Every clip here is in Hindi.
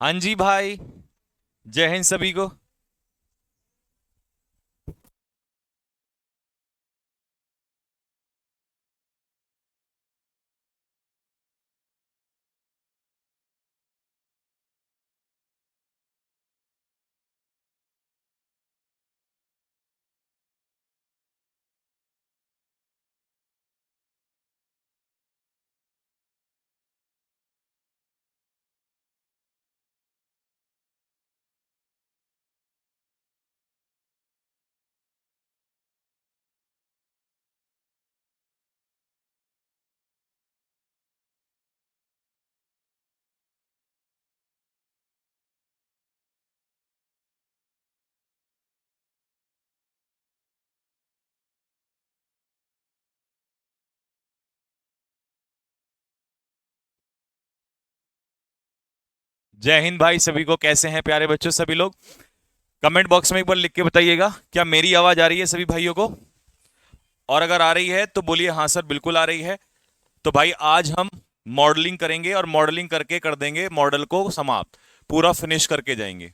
हाँ जी भाई। जय हिंद सभी को। जय हिंद भाई सभी को। कैसे हैं प्यारे बच्चों सभी लोग? कमेंट बॉक्स में एक बार लिख के बताइएगा, क्या मेरी आवाज आ रही है सभी भाइयों को? और अगर आ रही है तो बोलिए हाँ सर बिल्कुल आ रही है। तो भाई आज हम मॉडलिंग करेंगे और मॉडलिंग करके कर देंगे मॉडल को समाप्त, पूरा फिनिश करके जाएंगे।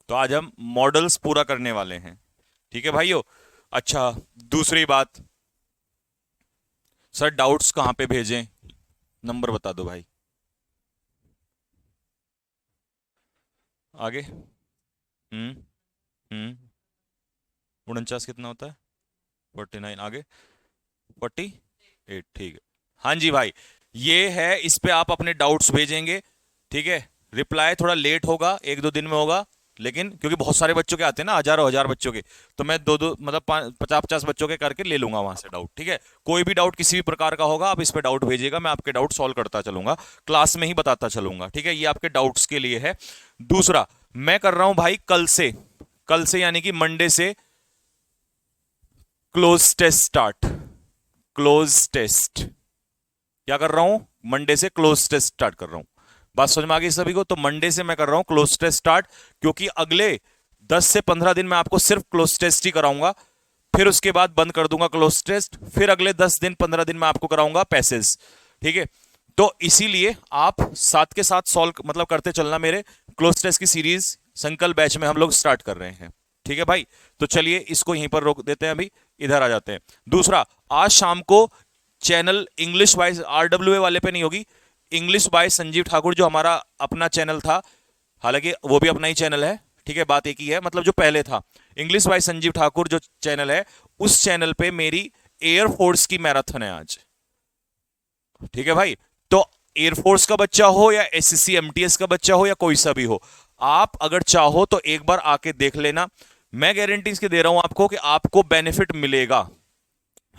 तो आज हम मॉडल्स पूरा करने वाले हैं। ठीक है भाइयों। अच्छा, दूसरी बात, सर डाउट्स कहाँ पे भेजें? नंबर बता दो भाई। आगे। हम्म। हम्म। 49 कितना होता है? 49 आगे। 48, ठीक है। हाँ जी भाई, ये है, इस पे आप अपने डाउट्स भेजेंगे। ठीक है। रिप्लाई थोड़ा लेट होगा, एक दो दिन में होगा, लेकिन क्योंकि बहुत सारे बच्चों के आते हैं ना, हजारों हजार बच्चों के, तो मैं दो दो मतलब 50-50 बच्चों के करके ले लूंगा वहां से डाउट। ठीक है। कोई भी डाउट किसी भी प्रकार का होगा, आप इस पे डाउट भेजिएगा, मैं आपके डाउट सॉल्व करता चलूंगा, क्लास में ही बताता चलूंगा। ठीक है, ये आपके डाउट्स के लिए है। दूसरा, मैं कर रहा हूं भाई कल से यानी कि मंडे से close test start. Close test क्या कर रहा हूं? मंडे से क्लोज टेस्ट स्टार्ट कर रहा हूं। बात समझ में आ गई सभी को? तो मंडे से मैं कर रहा हूं क्लोज टेस्ट स्टार्ट, क्योंकि अगले 10 से 15 दिन मैं आपको सिर्फ क्लोज टेस्ट ही कराऊंगा। फिर उसके बाद बंद कर दूंगा क्लोज टेस्ट, फिर अगले 10 दिन 15 दिन में आपको कराऊंगा पैसेज। ठीक है। तो इसीलिए आप साथ के साथ सॉल्व मतलब करते चलना मेरे क्लोज टेस्ट की सीरीज। संकल्प बैच में हम लोग स्टार्ट कर रहे हैं। ठीक है भाई। तो चलिए इसको यहीं पर रोक देते हैं, अभी इधर आ जाते हैं। दूसरा, आज शाम को चैनल इंग्लिश बाय RWA वाले पे नहीं होगी, इंग्लिश बाय संजीव ठाकुर जो हमारा अपना चैनल था, हालांकि वो भी अपना ही चैनल है। ठीक है, बात एक ही है, मतलब जो पहले था, इंग्लिश बाय संजीव ठाकुर जो चैनल है, उस चैनल पे मेरी एयरफोर्स की मैराथन है आज। ठीक है भाई। तो एयरफोर्स का बच्चा हो या SSC MTS का बच्चा हो या कोई सा भी हो, आप अगर चाहो तो एक बार आके देख लेना। मैं गारंटी इसके दे रहा हूं आपको कि आपको बेनिफिट मिलेगा,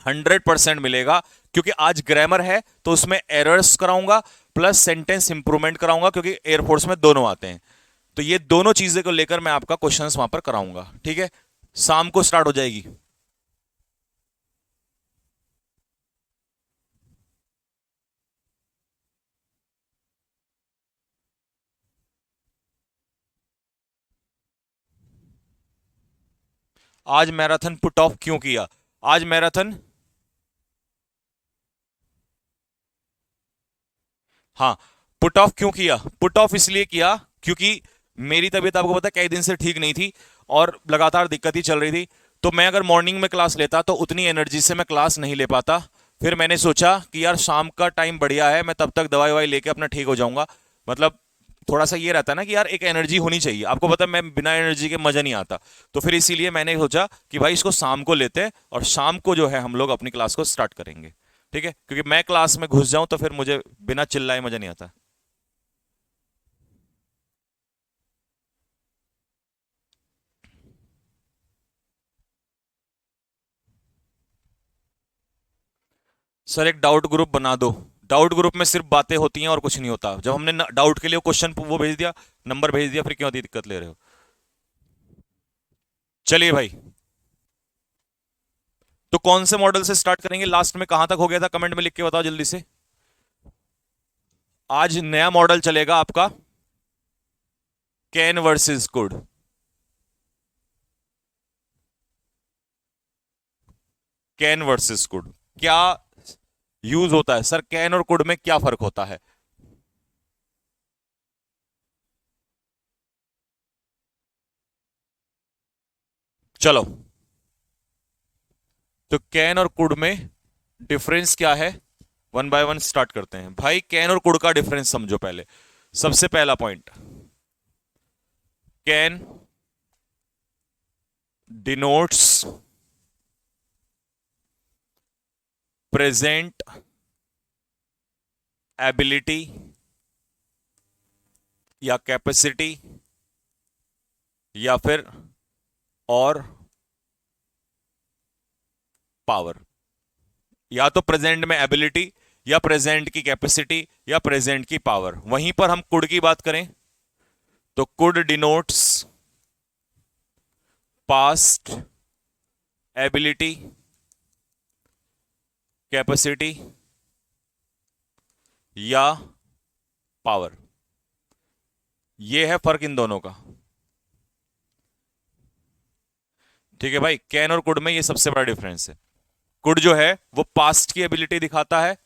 100% मिलेगा। क्योंकि आज ग्रामर है तो उसमें एरर्स कराऊंगा, प्लस सेंटेंस इंप्रूवमेंट कराऊंगा, क्योंकि एयरफोर्स में दोनों आते हैं। तो ये दोनों चीजें को लेकर मैं आपका क्वेश्चंस वहां पर कराऊंगा। ठीक है। शाम को स्टार्ट हो जाएगी। आज मैराथन पुट ऑफ क्यों किया? आज मैराथन, हाँ, पुट ऑफ क्यों किया? पुट ऑफ इसलिए किया क्योंकि मेरी तबीयत आपको पता है कई दिन से ठीक नहीं थी, और लगातार दिक्कत ही चल रही थी। तो मैं अगर मॉर्निंग में क्लास लेता तो उतनी एनर्जी से मैं क्लास नहीं ले पाता। फिर मैंने सोचा कि यार शाम का टाइम बढ़िया है, मैं तब तक दवाई ववाई लेके अपना ठीक हो जाऊंगा। मतलब थोड़ा सा ये रहता है ना कि यार एक एनर्जी होनी चाहिए, आपको पता है मैं बिना एनर्जी के मजा नहीं आता। तो फिर इसीलिए मैंने सोचा कि भाई इसको शाम को लेते हैं, और शाम को जो है हम लोग अपनी क्लास को स्टार्ट करेंगे। ठीक है, क्योंकि मैं क्लास में घुस जाऊं तो फिर मुझे बिना चिल्लाए मजा नहीं आता। सर एक डाउट ग्रुप बना दो। डाउट ग्रुप में सिर्फ बातें होती हैं और कुछ नहीं होता। जब हमने डाउट के लिए क्वेश्चन वो भेज दिया, नंबर भेज दिया, फिर क्यों होती दिक्कत ले रहे हो? चलिए भाई, तो कौन से मॉडल से स्टार्ट करेंगे? लास्ट में कहां तक हो गया था कमेंट में लिख के बताओ जल्दी से। आज नया मॉडल चलेगा आपका, can versus could. Can versus could क्या यूज होता है? सर कैन और कुड में क्या फर्क होता है? चलो, तो कैन और कुड में डिफरेंस क्या है, वन बाय वन स्टार्ट करते हैं भाई। कैन और कुड का डिफरेंस समझो पहले। सबसे पहला point, can denotes present ability या कैपेसिटी या फिर और पावर। या तो प्रेजेंट में एबिलिटी या प्रेजेंट की कैपेसिटी या प्रेजेंट की पावर। वहीं पर हम कुड की बात करें तो could denotes past ability capacity या पावर। यह है फर्क इन दोनों का। ठीक है भाई, कैन और कुड में यह सबसे बड़ा डिफरेंस है। कुड जो है वो पास्ट की एबिलिटी दिखाता है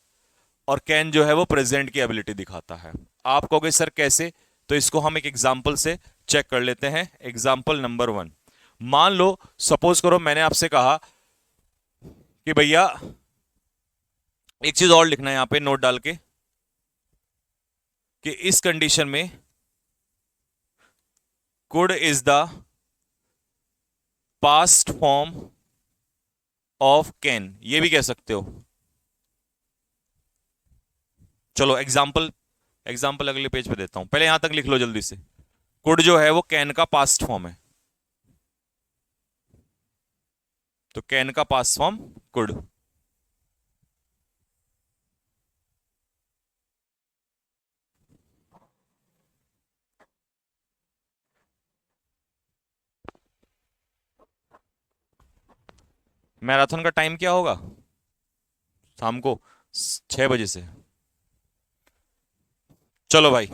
और कैन जो है वो प्रेजेंट की एबिलिटी दिखाता है। आप कहोगे सर कैसे, तो इसको हम एक एग्जांपल से चेक कर लेते हैं। एग्जांपल नंबर 1, मान लो सपोज करो मैंने आपसे कहा कि भैया एक चीज और लिखना है यहां पे नोट डाल के, कि इस कंडीशन में could is the past form of can, ये भी कह सकते हो। चलो एग्जाम्पल अगले पेज पे देता हूं, पहले यहां तक लिख लो जल्दी से। कुड जो है वो कैन का पास्ट फॉर्म है, तो कैन का पास्ट फॉर्म कुड। मैराथन का टाइम क्या होगा, शाम को 6 बजे से। चलो भाई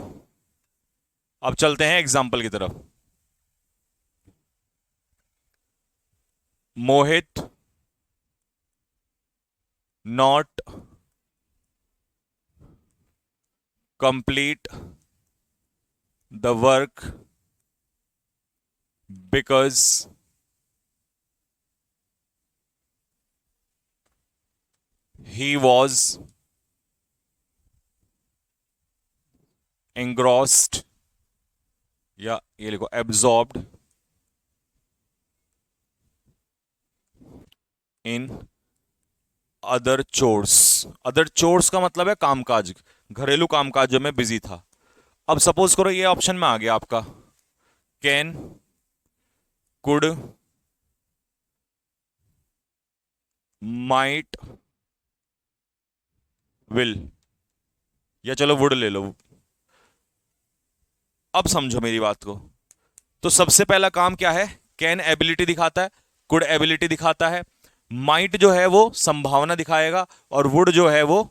अब चलते हैं एग्जाम्पल की तरफ। Mohit not complete the work because he was engrossed या ये लिखो absorbed in other chores। other chores का मतलब है कामकाज, घरेलू कामकाजों में बिजी था। अब सपोज करो ये ऑप्शन में आ गया आपका कैन कुड माइट विल, या चलो वुड ले लो। अब समझो मेरी बात को, तो सबसे पहला काम क्या है, कैन एबिलिटी दिखाता है, कुड एबिलिटी दिखाता है, माइट जो है वो संभावना दिखाएगा और वुड जो है वो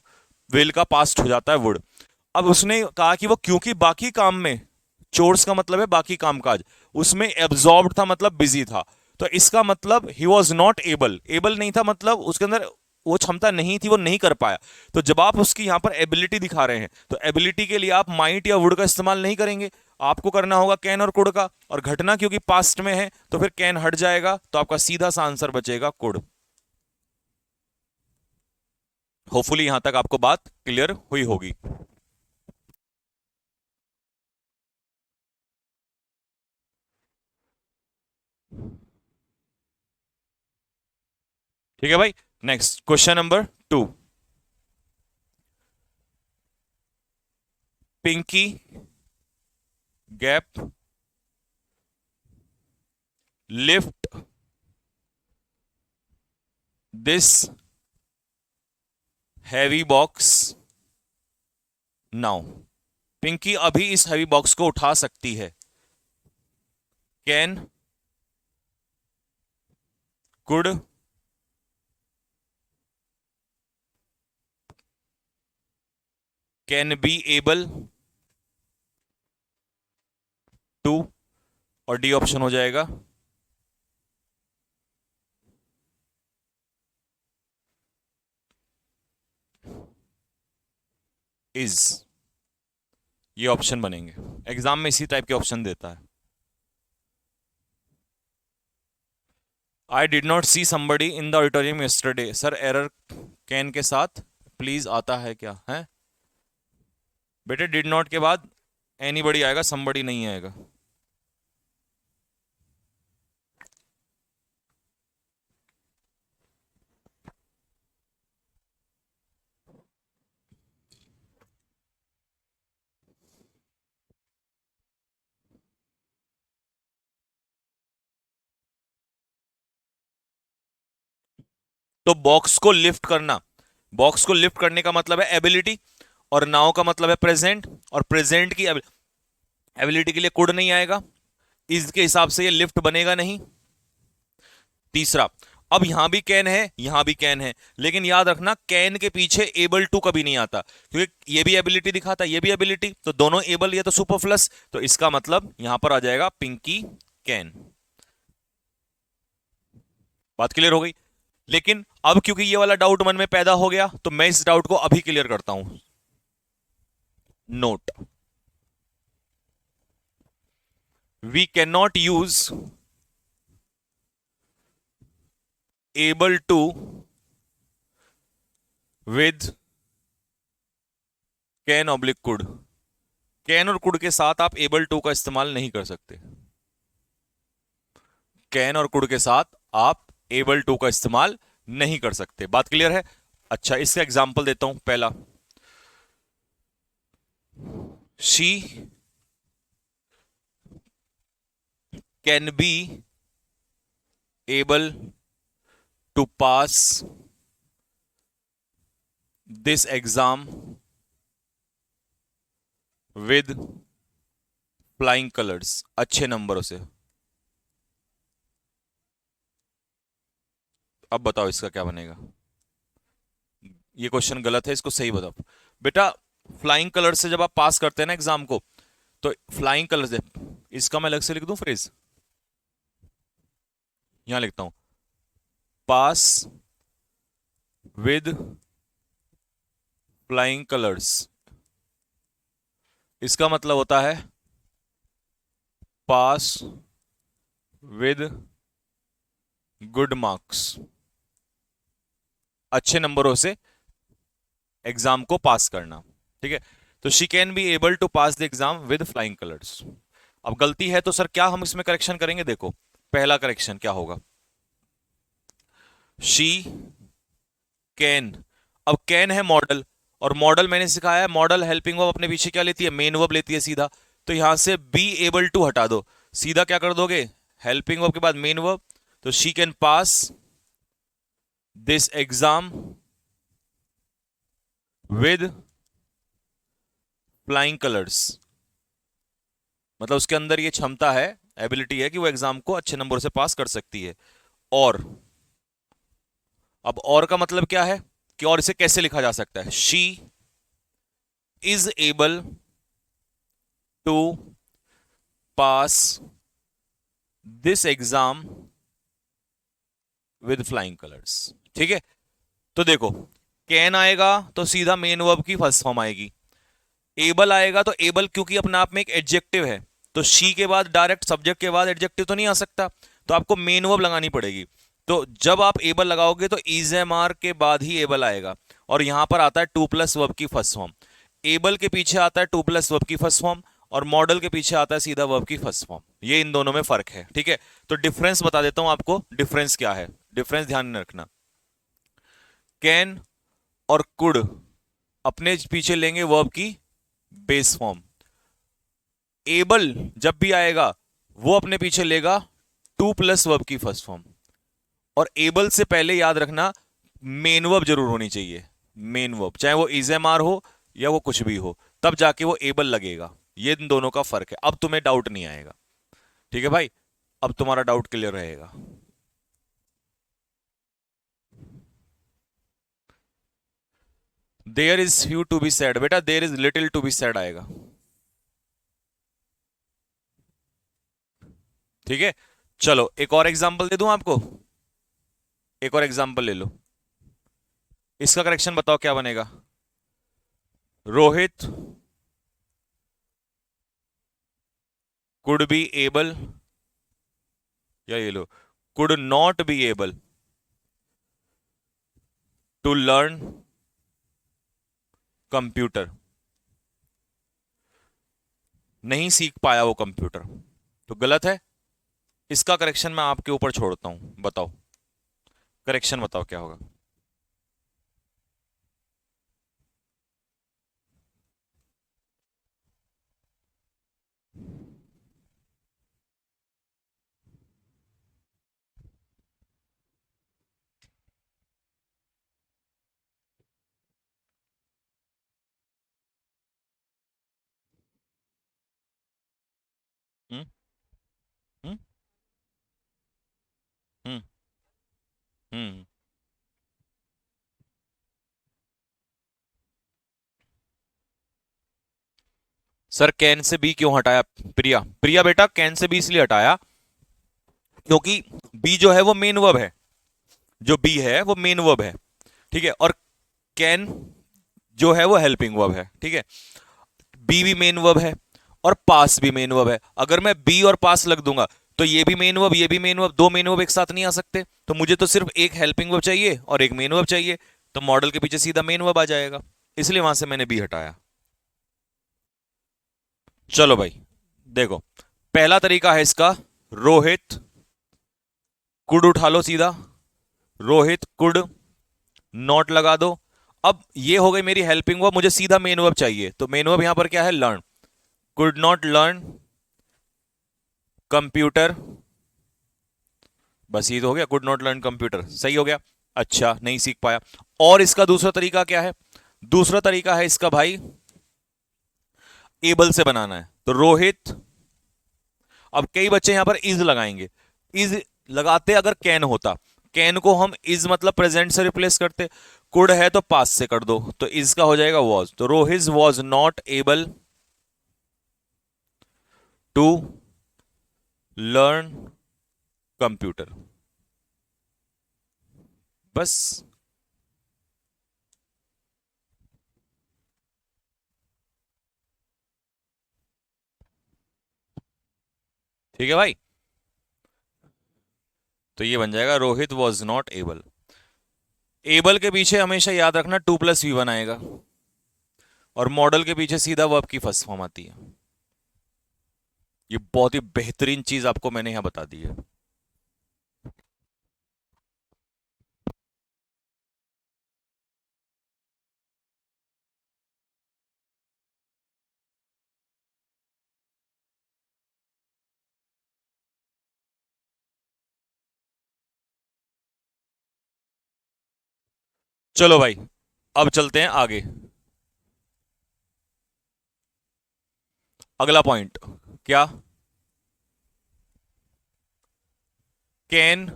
विल का पास्ट हो जाता है वुड। अब उसने कहा कि वो क्योंकि बाकी काम में, चोर्स का मतलब है बाकी कामकाज, उसमें एब्जॉर्ब था मतलब बिजी था, तो इसका मतलब he was not able, able नहीं था मतलब उसके अंदर वो क्षमता नहीं थी, वो नहीं कर पाया। तो जब आप उसकी यहां पर एबिलिटी दिखा रहे हैं तो एबिलिटी के लिए आप माइट या वुड का इस्तेमाल नहीं करेंगे, आपको करना होगा कैन और कुड का। और घटना क्योंकि पास्ट में है तो फिर कैन हट जाएगा, तो आपका सीधा सा आंसर बचेगा कुड। होपफुली यहां तक आपको बात क्लियर हुई होगी। ठीक है भाई, नेक्स्ट क्वेश्चन नंबर 2। पिंकी गैप lift this heavy box now. Pinky अभी इस हैवी बॉक्स को उठा सकती है। Can could can be able to, और डी ऑप्शन हो जाएगा इज। ये ऑप्शन बनेंगे, एग्जाम में इसी टाइप के ऑप्शन देता है। I did not C somebody in the auditorium yesterday. Sir error can के साथ प्लीज आता है क्या है बेटे? डिड नॉट के बाद एनीबडी आएगा, समबडी नहीं आएगा। तो बॉक्स को लिफ्ट करना, बॉक्स को लिफ्ट करने का मतलब है एबिलिटी, और नाउ का मतलब है प्रेजेंट, और प्रेजेंट की एबिलिटी के लिए कुड नहीं आएगा, इसके हिसाब से ये लिफ्ट बनेगा नहीं। तीसरा, अब यहां भी कैन है, यहां भी कैन है, लेकिन याद रखना कैन के पीछे एबल टू कभी नहीं आता, क्योंकि ये भी एबिलिटी दिखाता है, ये भी एबिलिटी, तो दोनों एबल, ये तो सुपरफ्लस, तो इसका मतलब यहां पर आ जाएगा पिंकी कैन। बात क्लियर हो गई? लेकिन अब क्योंकि ये वाला डाउट मन में पैदा हो गया, तो मैं इस डाउट को अभी क्लियर करता हूं। Note, we can not use able to with can oblique could. Can और कुड के साथ आप एबल टू का इस्तेमाल नहीं कर सकते। कैन और कुड के साथ आप एबल टू का इस्तेमाल नहीं कर सकते। बात क्लियर है? अच्छा, इसका एग्जांपल देता हूं। पहला, she can be able to pass this exam with flying colours, अच्छे नंबरों से। अब बताओ इसका क्या बनेगा? ये क्वेश्चन गलत है, इसको सही बताओ बेटा। फ्लाइंग कलर्स से जब आप पास करते हैं ना एग्जाम को, तो फ्लाइंग कलर्स है, इसका मैं अलग से लिख दूं फ्रेज, यहां लिखता हूं, पास विद फ्लाइंग कलर्स। इसका मतलब होता है पास विद गुड मार्क्स, अच्छे नंबरों से एग्जाम को पास करना। ठीक है, तो she can be able to pass the exam with flying colours. अब गलती है तो सर क्या हम इसमें करेक्शन करेंगे? देखो, पहला करेक्शन क्या होगा, शी कैन, अब कैन है मॉडल, और मॉडल मैंने सिखाया है, मॉडल हेल्पिंग वर्ब अपने पीछे क्या लेती है? मेन वर्ब लेती है सीधा, तो यहां से बी एबल टू हटा दो, सीधा क्या कर दोगे? हेल्पिंग वर्ब के बाद मेन वर्ब, तो she can pass this exam with flying colours, मतलब उसके अंदर ये क्षमता है, एबिलिटी है कि वो एग्जाम को अच्छे नंबर से पास कर सकती है। और अब और का मतलब क्या है कि और इसे कैसे लिखा जा सकता है? She is able to pass this exam with flying colours. ठीक है, तो देखो, कैन आएगा तो सीधा मेन वर्ब की फर्स्ट फॉर्म आएगी, एबल आएगा तो एबल क्योंकि अपने आप में एक एडजेक्टिव है, तो शी के बाद डायरेक्ट सब्जेक्ट के बाद एडजेक्टिव तो नहीं आ सकता, तो आपको मेन वर्ब लगानी पड़ेगी। तो जब आप एबल लगाओगे तो इज एम आर के बाद ही एबल आएगा, और यहां पर आता है टू प्लस वर्ब की फर्स्ट फॉर्म, एबल के पीछे आता है टू प्लस वर्ब की फर्स्ट फॉर्म, और मॉडल के पीछे आता है सीधा वर्ब की फर्स्ट फॉर्म। ये इन दोनों में फर्क है। ठीक है, तो डिफरेंस बता देता हूं आपको, डिफरेंस क्या है, डिफरेंस ध्यान में रखना। कैन और कुड अपने पीछे लेंगे वर्ब की बेस फॉर्म, एबल जब भी आएगा वो अपने पीछे लेगा टू प्लस वर्ब की फर्स्ट फॉर्म, और एबल से पहले याद रखना मेन वर्ब जरूर होनी चाहिए, मेन वर्ब, चाहे वो इज एम आर हो या वो कुछ भी हो, तब जाके वो एबल लगेगा। ये इन दोनों का फर्क है, अब तुम्हें डाउट नहीं आएगा। ठीक है भाई, अब तुम्हारा डाउट क्लियर रहेगा। There is few to be sad, बेटा there is little to be sad आएगा। ठीक है, चलो एक और एग्जांपल दे दूं आपको, एक और एग्जांपल ले लो, इसका करेक्शन बताओ क्या बनेगा। रोहित कुड बी एबल, या ये लो, could not be able to learn computer, नहीं सीख पाया वो कंप्यूटर, तो गलत है। इसका करेक्शन मैं आपके ऊपर छोड़ता हूं, बताओ करेक्शन, बताओ क्या होगा। हम्म हम्म हम्म हम्म सर कैन से बी क्यों हटाया? प्रिया, प्रिया बेटा कैन से बी इसलिए हटाया क्योंकि बी जो है वो मेन वर्ब है, जो बी है वो मेन वर्ब है, ठीक है, और कैन जो है वो हेल्पिंग वर्ब है, ठीक है। बी भी मेन वर्ब है और पास भी मेन वर्ब है। अगर मैं बी और पास लग दूंगा तो ये भी मेन वर्ब, ये भी मेन वर्ब, दो मेन वर्ब एक साथ नहीं आ सकते, तो मुझे तो सिर्फ एक हेल्पिंग वर्ब चाहिए और एक मेन वर्ब चाहिए, तो मॉडल के पीछे सीधा मेन वर्ब आ जाएगा, इसलिए वहां से मैंने बी हटाया। चलो भाई, देखो, पहला तरीका है इसका, रोहित कुड उठा लो सीधा, रोहित कुड नॉट लगा दो। अब ये हो गई मेरी हेल्पिंग वर्ब, मुझे सीधा मेन वर्ब चाहिए, तो मेन वर्ब यहां पर क्या है? Learn. Could not learn computer, बस ये तो हो गया, कुड नॉट लर्न कंप्यूटर, सही हो गया। अच्छा, नहीं सीख पाया। और इसका दूसरा तरीका क्या है? दूसरा तरीका है इसका भाई, एबल से बनाना है, तो रोहित, अब कई बच्चे यहां पर इज लगाएंगे, इज लगाते अगर कैन होता, कैन को हम इज मतलब प्रेजेंट से रिप्लेस करते, कुड है तो पास से कर दो, तो इज का हो जाएगा वॉज, तो Rohit was not able to learn computer, बस। ठीक है भाई, तो ये बन जाएगा Rohit was not able. Able के पीछे हमेशा याद रखना 2+V1 आएगा, और मॉडल के पीछे सीधा वर्ब की फर्स्ट फॉर्म आती है। ये बहुत ही बेहतरीन चीज आपको मैंने यहां बता दी है। चलो भाई, अब चलते हैं आगे। अगला पॉइंट क्या? कैन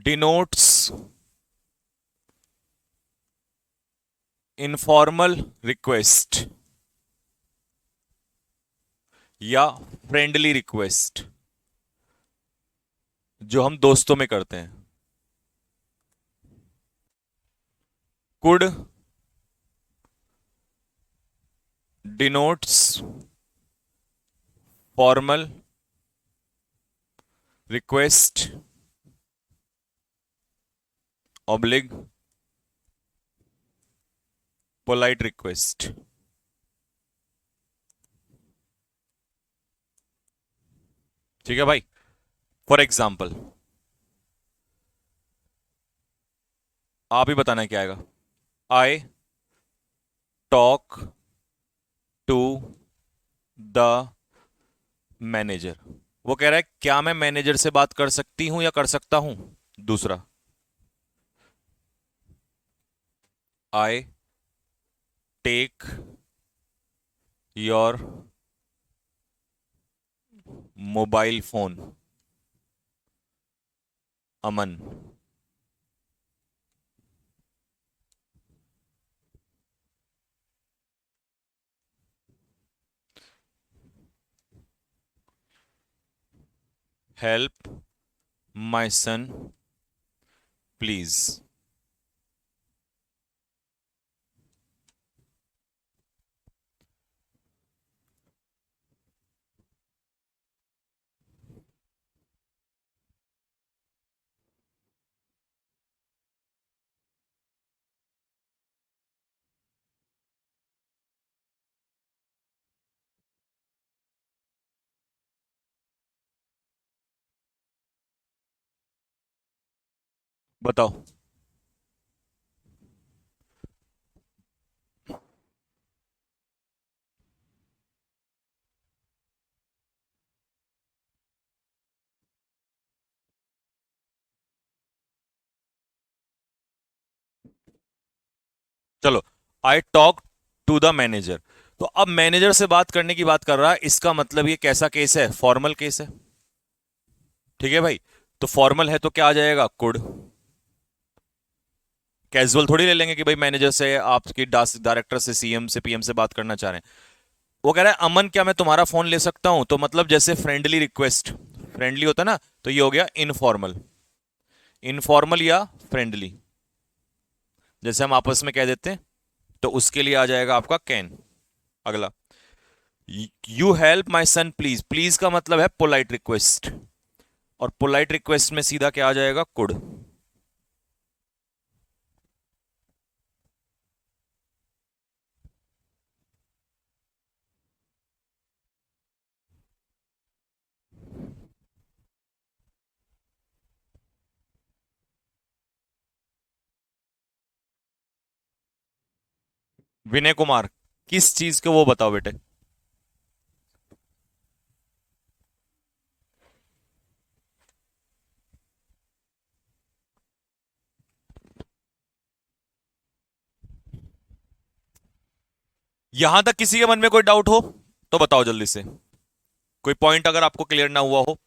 डिनोट्स इनफॉर्मल रिक्वेस्ट या फ्रेंडली रिक्वेस्ट, जो हम दोस्तों में करते हैं। Could denotes formal request oblique polite request. ठीक है भाई, फॉर एग्जाम्पल आप ही बताना है क्या आएगा। I talk to the manager, वो कह रहा है क्या मैं मैनेजर से बात कर सकती हूं या कर सकता हूं। दूसरा, I take your mobile phone Aman. Help my son please. बताओ। चलो, I talk to the manager. तो अब मैनेजर से बात करने की बात कर रहा है, इसका मतलब ये कैसा केस है? फॉर्मल केस है। ठीक है भाई, तो फॉर्मल है तो क्या आ जाएगा? कुड। कैजुअल थोड़ी ले लेंगे कि भाई मैनेजर से, आपकी डायरेक्टर से, सीएम से, पीएम से बात करना चाह रहे हैं। वो कह रहा है अमन क्या मैं तुम्हारा फोन ले सकता हूं? तो मतलब जैसे फ्रेंडली रिक्वेस्ट, फ्रेंडली होता ना, तो ये हो गया इनफॉर्मल। इनफॉर्मल या फ्रेंडली, जैसे हम आपस में कह देते हैं, तो उसके लिए आ जाएगा आपका कैन। अगला, you help my son please. Please का मतलब है पोलाइट रिक्वेस्ट, और पोलाइट रिक्वेस्ट में सीधा क्या आ जाएगा? कुड। विनय कुमार, किस चीज के वो बताओ बेटे। यहां तक किसी के मन में कोई डाउट हो तो बताओ जल्दी से। कोई पॉइंट अगर आपको क्लियर ना हुआ हो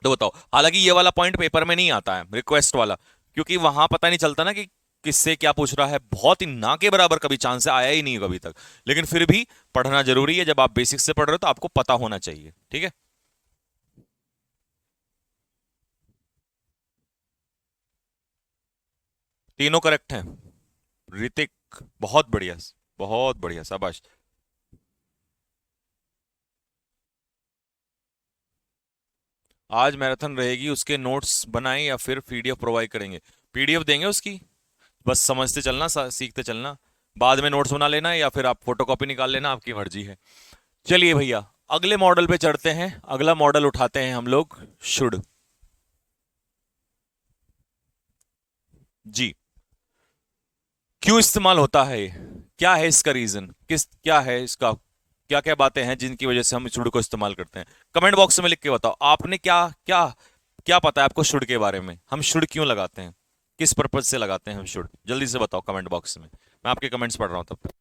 तो बताओ। हालांकि ये वाला पॉइंट पेपर में नहीं आता है, रिक्वेस्ट वाला, क्योंकि वहां पता नहीं चलता ना कि किससे क्या पूछ रहा है। बहुत ही ना के बराबर कभी चांस आया ही नहीं कभी तक। लेकिन फिर भी पढ़ना जरूरी है। जब आप बेसिक से पढ़ रहे हो तो आपको पता होना चाहिए। ठीक है, तीनों करेक्ट हैं। ऋतिक, बहुत बढ़िया, बहुत बढ़िया, शाबाश। आज मैराथन रहेगी, उसके नोट्स बनाएं या फिर पीडीएफ प्रोवाइड करेंगे? पीडीएफ देंगे उसकी, बस समझते चलना, सीखते चलना। बाद में नोट्स बना लेना या फिर आप फोटोकॉपी निकाल लेना, आपकी मर्जी है। चलिए भैया, अगले मॉडल पे चढ़ते हैं। अगला मॉडल उठाते हैं हम लोग, शुड। जी, क्यों इस्तेमाल होता है ये? क्या है इसका रीजन? क्या है इसका, क्या क्या बातें हैं जिनकी वजह से हम शुड को इस्तेमाल करते हैं? कमेंट बॉक्स में लिख के बताओ, आपने क्या क्या क्या पता है आपको शुड के बारे में? हम शुड क्यों लगाते हैं, किस पर्पज से लगाते हैं हम शुड? जल्दी से बताओ कमेंट बॉक्स में, मैं आपके कमेंट्स पढ़ रहा हूं तब तक।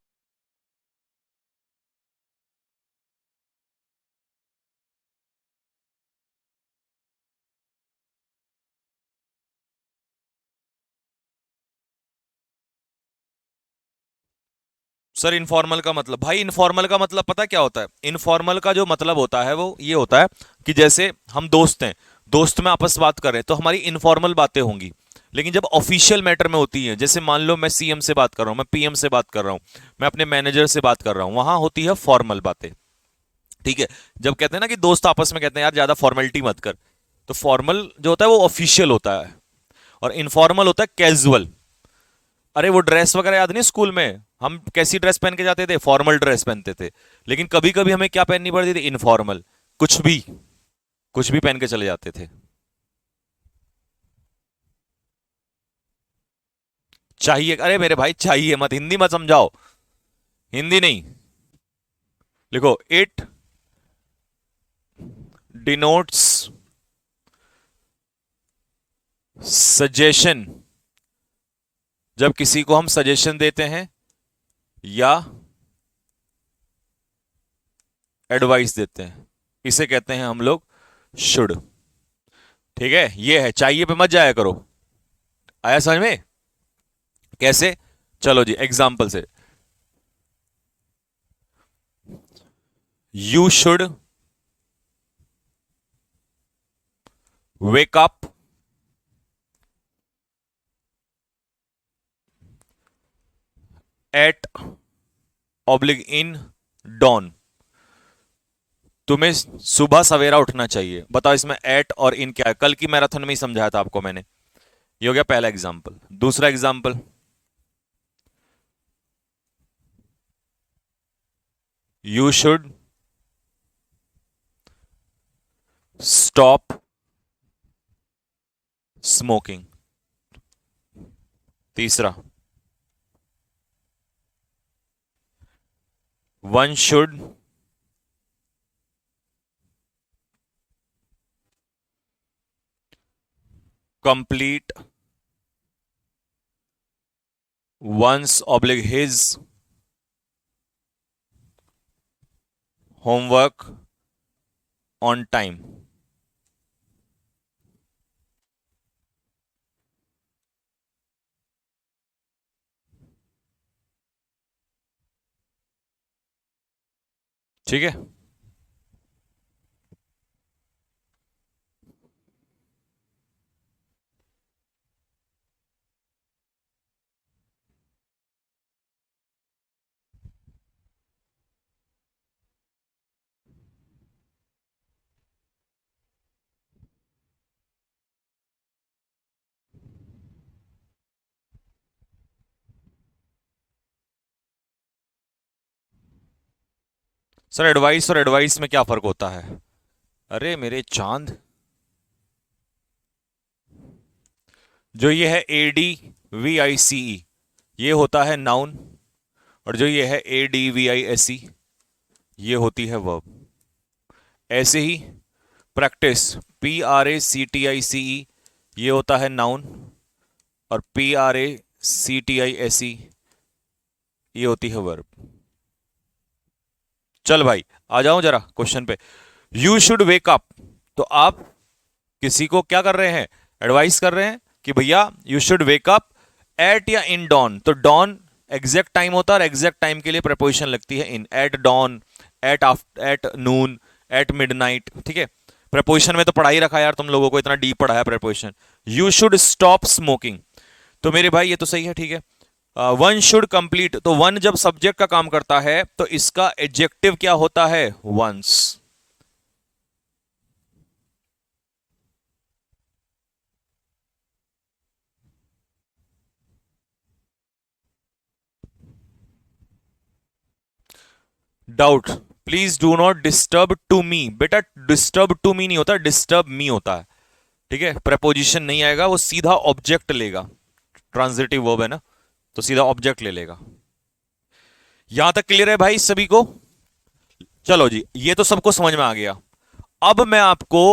सर इनफॉर्मल का मतलब, भाई इनफॉर्मल का मतलब पता क्या होता है? इनफॉर्मल का जो मतलब होता है वो ये होता है कि जैसे हम दोस्त हैं, दोस्त में आपस बात कर रहे हैं तो हमारी इनफॉर्मल बातें होंगी। लेकिन जब ऑफिशियल मैटर में होती है, जैसे मान लो मैं सीएम से बात कर रहा हूं, मैं पीएम से बात कर रहा हूं, मैं अपने मैनेजर से बात कर रहा हूं, वहां होती है फॉर्मल बातें। ठीक है, जब कहते हैं ना कि दोस्त आपस में कहते हैं यार ज्यादा फॉर्मेलिटी मत कर, तो फॉर्मल जो होता है वो ऑफिशियल होता है, और इनफॉर्मल होता है कैजुअल। अरे वो ड्रेस वगैरह याद नहीं, स्कूल में हम कैसी ड्रेस पहन के जाते थे? फॉर्मल ड्रेस पहनते थे। लेकिन कभी कभी हमें क्या पहननी पड़ती थी? इनफॉर्मल। कुछ भी, कुछ भी पहन के चले जाते थे। चाहिए, अरे मेरे भाई चाहिए मत, हिंदी मत समझाओ, हिंदी नहीं। लिखो, इट डिनोट्स सजेशन। जब किसी को हम सजेशन देते हैं या एडवाइस देते हैं, इसे कहते हैं हम लोग शुड। ठीक है, ये है, चाहिए पे मत जाया करो। आया समझ में? कैसे? चलो जी एग्जाम्पल से, you should wake up at oblique in dawn. तुम्हें सुबह सवेरा उठना चाहिए। बताओ इसमें एट और इन क्या है? कल की मैराथन में ही समझाया था आपको मैंने। ये हो गया पहला एग्जाम्पल। दूसरा example, you should stop smoking. तीसरा, one should complete one's oblique his homework on time. ठीक है, सर एडवाइस और एडवाइस में क्या फर्क होता है? अरे मेरे चांद, जो ये है ADVICE ये होता है नाउन, और जो ये है ADVISE ये होती है वर्ब। ऐसे ही प्रैक्टिस PRACTICE ये होता है नाउन, और PRACTISE ये होती है वर्ब। चल भाई आ जाओ जरा क्वेश्चन पे। यू शुड वेक अप, तो आप किसी को क्या कर रहे हैं? एडवाइस कर रहे हैं कि भैया you should wake up eight या इन डॉन। तो डॉन एग्जैक्ट टाइम होता है, और एग्जैक्ट टाइम के लिए प्रेपोजिशन लगती है in. At dawn, at noon, at midnight. ठीक है, प्रेपोजिशन में तो पढ़ा ही रखा है यार तुम लोगों को, इतना डीप पढ़ा है preposition. You should stop smoking, तो मेरे भाई ये तो सही है। ठीक है, वन शुड कंप्लीट, तो वन जब सब्जेक्ट का काम करता है तो इसका एडजेक्टिव क्या होता है? Once. Doubt, please do not disturb to me. बेटा डिस्टर्ब टू मी नहीं होता, डिस्टर्ब मी होता है। ठीक है, प्रपोजिशन नहीं आएगा, वो सीधा ऑब्जेक्ट लेगा। ट्रांजिटिव वर्ब है ना, तो सीधा ऑब्जेक्ट ले लेगा। यहां तक क्लियर है भाई सभी को? चलो जी, ये तो सबको समझ में आ गया। अब मैं आपको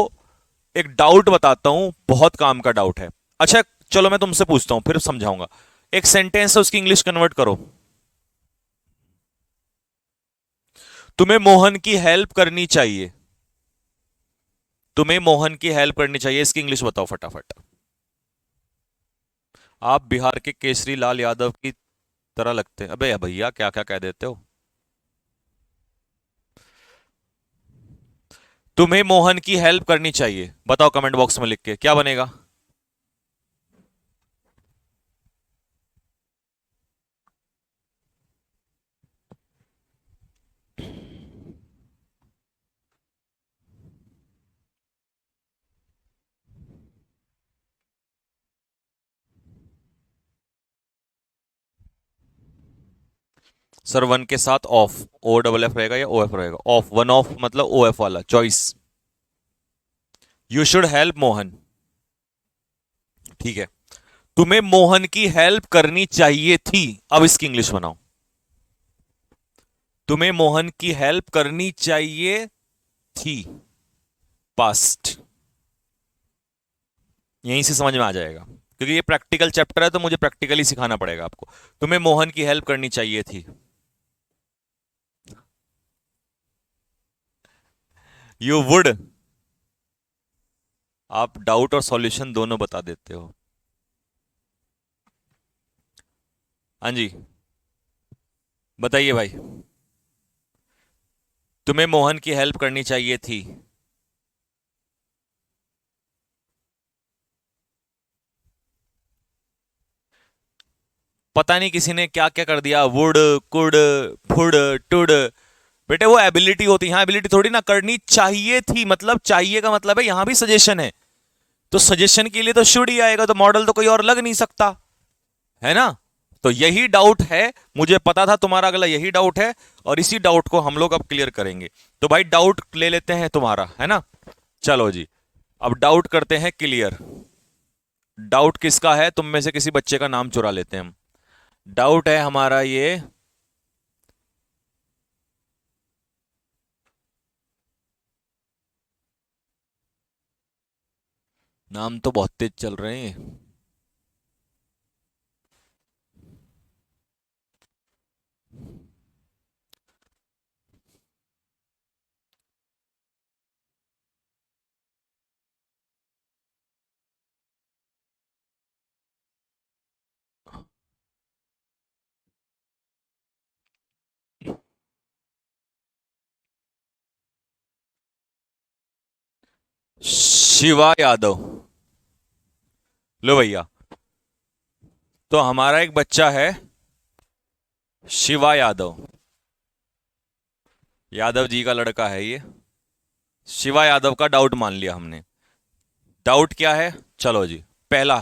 एक डाउट बताता हूं, बहुत काम का डाउट है। अच्छा चलो मैं तुमसे पूछता हूं फिर समझाऊंगा। एक सेंटेंस है उसकी इंग्लिश कन्वर्ट करो। तुम्हें मोहन की हेल्प करनी चाहिए, तुम्हें मोहन की हेल्प करनी चाहिए, इसकी इंग्लिश बताओ फटाफट। आप बिहार के केसरी लाल यादव की तरह लगते हैं। अबे भैया क्या क्या कह देते हो। तुम्हें मोहन की हेल्प करनी चाहिए, बताओ कमेंट बॉक्स में लिख के क्या बनेगा। सर वन के साथ ऑफ, OFF रहेगा या OF रहेगा? ऑफ, वन ऑफ मतलब OF वाला choice. You should help Mohan. ठीक है, तुम्हें मोहन की हेल्प करनी चाहिए थी, अब इसकी इंग्लिश बनाओ। तुम्हें मोहन की हेल्प करनी चाहिए थी, पास्ट। यहीं से समझ में आ जाएगा, क्योंकि ये प्रैक्टिकल चैप्टर है तो मुझे प्रैक्टिकली सिखाना पड़ेगा आपको। तुम्हें मोहन की हेल्प करनी चाहिए थी। यू वुड, आप डाउट और सॉल्यूशन दोनों बता देते हो। हाँ जी बताइए भाई, तुम्हें मोहन की हेल्प करनी चाहिए थी। पता नहीं किसी ने क्या क्या कर दिया, वुड, कुड, फुड, टुड। बेटे वो एबिलिटी होती है, एबिलिटी थोड़ी ना। करनी चाहिए थी मतलब चाहिए का मतलब है यहां भी सजेशन है, तो सजेशन के लिए तो शुड ही आएगा, तो मॉडल तो कोई और लग नहीं सकता है ना। तो यही डाउट है, मुझे पता था तुम्हारा अगला यही डाउट है, और इसी डाउट को हम लोग अब क्लियर करेंगे। तो भाई डाउट ले लेते हैं तुम्हारा, है ना। चलो जी अब डाउट करते हैं क्लियर। डाउट किसका है? तुम में से किसी बच्चे का नाम चुरा लेते हैं हम। डाउट है हमारा ये नाम तो बहुत तेज चल रहे हैं। शिवा यादव। लो भैया, तो हमारा एक बच्चा है शिवा यादव। यादव जी का लड़का है ये। शिवा यादव का डाउट मान लिया हमने। डाउट क्या है? चलो जी, पहला,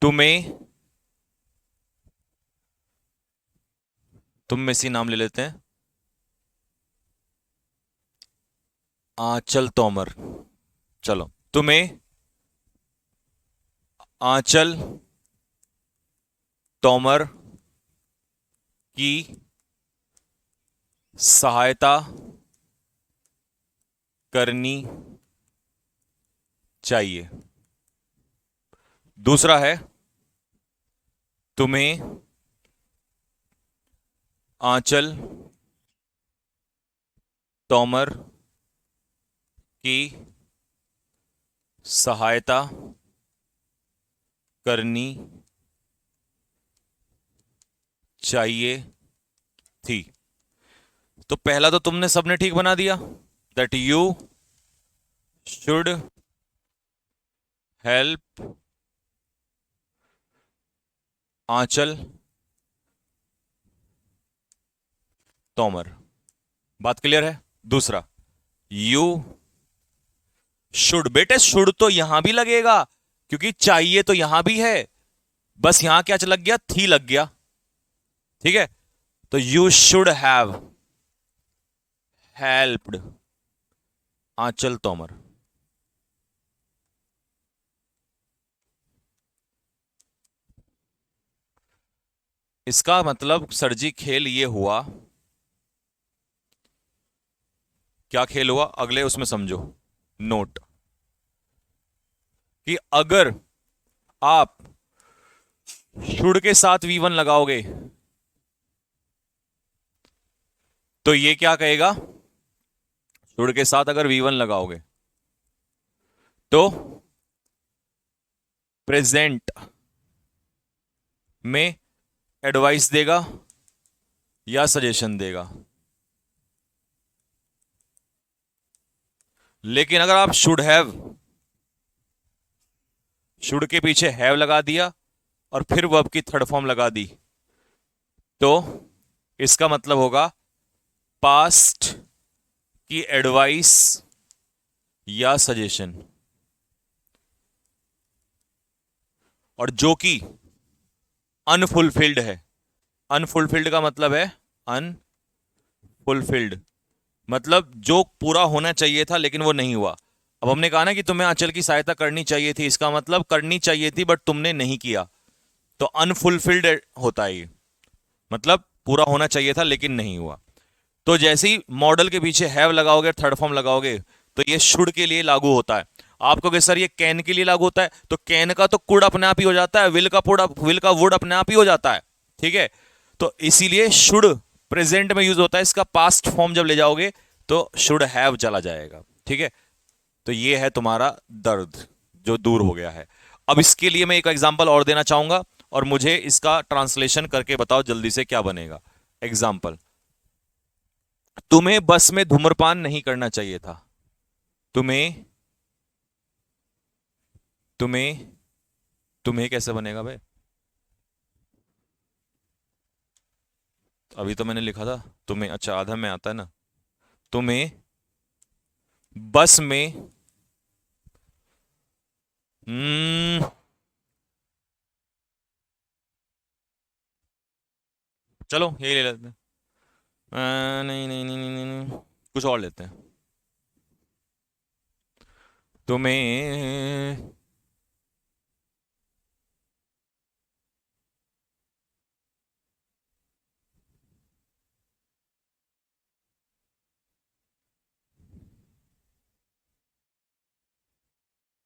तुम्हें, तुम में से नाम ले लेते हैं, आंचल तोमर। चलो, तुम्हें आंचल तोमर की सहायता करनी चाहिए। दूसरा है, तुम्हें आंचल तोमर की सहायता करनी चाहिए थी। तो पहला तो तुमने सबने ठीक बना दिया, दैट यू शुड हेल्प आंचल तोमर। बात क्लियर है? दूसरा, यू शुड, बेटे शुड तो यहां भी लगेगा क्योंकि चाहिए तो यहां भी है, बस यहां क्या लग गया? थी लग गया। ठीक है, तो यू शुड हैव हेल्प्ड आंचल तोमर। इसका मतलब सर जी खेल ये हुआ, क्या खेल हुआ अगले उसमें समझो, नोट, कि अगर आप शुड के साथ वी वन लगाओगे तो ये क्या कहेगा? शुड के साथ अगर वी वन लगाओगे तो प्रेजेंट में एडवाइस देगा या सजेशन देगा। लेकिन अगर आप शुड के पीछे हैव लगा दिया और फिर वर्ब की थर्ड फॉर्म लगा दी तो इसका मतलब होगा पास्ट की एडवाइस या सजेशन, और जो कि अनफुलफिल्ड है। अनफुलफिल्ड का मतलब है अनफुलफिल्ड, मतलब जो पूरा होना चाहिए था लेकिन वो नहीं हुआ। अब हमने कहा ना कि तुम्हें आंचल की सहायता करनी चाहिए थी, इसका मतलब करनी चाहिए थी बट तुमने नहीं किया, तो अनफुलफिल्ड होता है ये, मतलब पूरा होना चाहिए था लेकिन नहीं हुआ। तो जैसे ही मॉडल के पीछे हैव लगाओगे, थर्ड फॉर्म लगाओगे, तो ये शुड के लिए लागू होता है। आप कहोगे सर ये कैन के लिए लागू होता है, तो कैन का तो कुड अपने आप ही हो जाता है, विल का वुड अपने आप ही हो जाता है। ठीक है, तो इसीलिए शुड प्रेजेंट में यूज होता है, इसका पास्ट फॉर्म जब ले जाओगे तो शुड हैव चला जाएगा। ठीक है, तो ये है तुम्हारा दर्द जो दूर हो गया है। अब इसके लिए मैं एक एग्जांपल और देना चाहूंगा और मुझे इसका ट्रांसलेशन करके बताओ जल्दी से क्या बनेगा। एग्जांपल, तुम्हें बस में धूम्रपान नहीं करना चाहिए था। तुम्हें तुम्हें तुम्हें कैसे बनेगा भाई? अभी तो मैंने लिखा था तुम्हें, अच्छा आधा में आता है ना। तुम्हें बस में हम्म चलो यही ले लेते हैं। नहीं नहीं नहीं नहीं नहीं नहीं, कुछ और लेते हैं। तुम्हें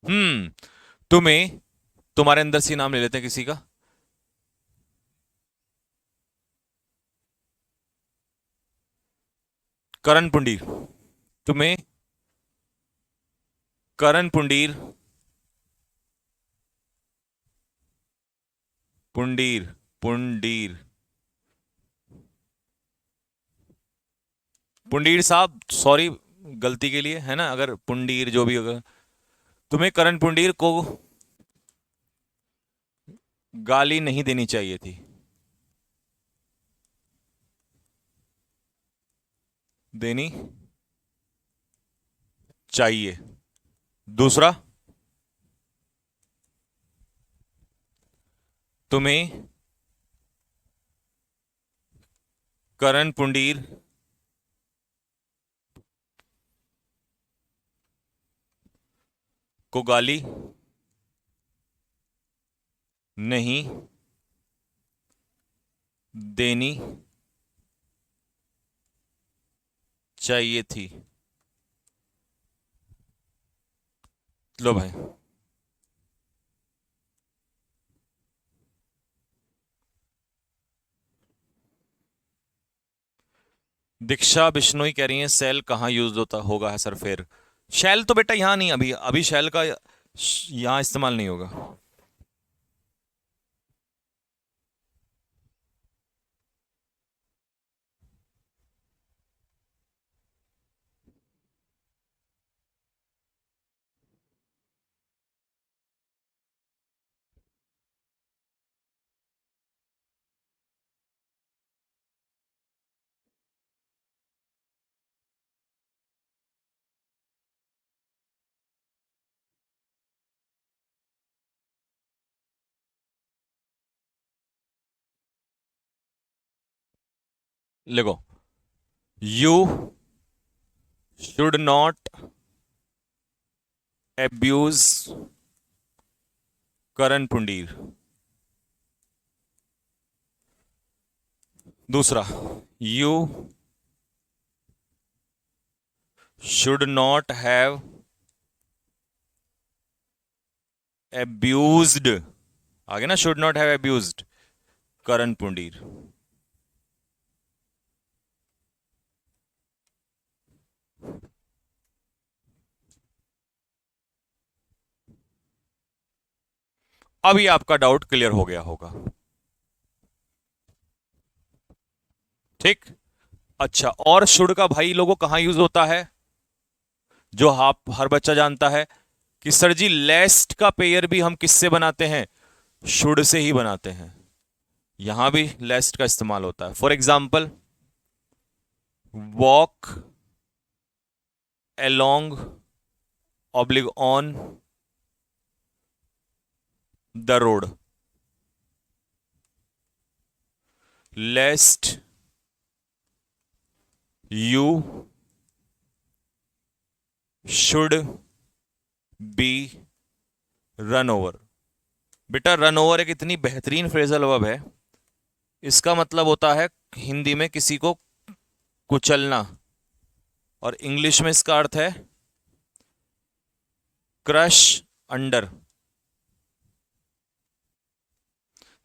तुम्हें, तुम्हारे अंदर से नाम ले लेते हैं किसी का। करण पुंडीर। तुम्हें करण पुंडीर, पुंडीर, पुंडीर, पुंडीर साहब, सॉरी गलती के लिए, है ना, अगर पुंडीर जो भी होगा। तुम्हें करण पुंडीर को गाली नहीं देनी चाहिए थी। देनी चाहिए। दूसरा, तुम्हें करण पुंडीर को गाली नहीं देनी चाहिए थी। लो भाई। दीक्षा बिश्नोई कह रही है सेल कहाँ यूज होता होगा है सर फिर। शैल तो बेटा यहां नहीं, अभी अभी शैल का यहां इस्तेमाल नहीं होगा। लिखो, यू शुड नॉट एब्यूज करण पुंडीर। दूसरा, यू शुड नॉट हैव एब्यूज्ड, आगे ना, शुड नॉट हैव एब्यूज्ड करण पुंडीर। अभी आपका डाउट क्लियर हो गया होगा। ठीक। अच्छा, और शुड का भाई लोगों कहां यूज होता है, जो आप हर बच्चा जानता है कि सर जी लेस्ट का पेयर भी हम किससे बनाते हैं, शुड से ही बनाते हैं। यहां भी लेस्ट का इस्तेमाल होता है। For example, walk along oblique on the road, lest you should be run over। बेटा रन ओवर एक इतनी बेहतरीन फ्रेजल वर्ब है, इसका मतलब होता है हिंदी में किसी को कुचलना, और इंग्लिश में इसका अर्थ है क्रश अंडर।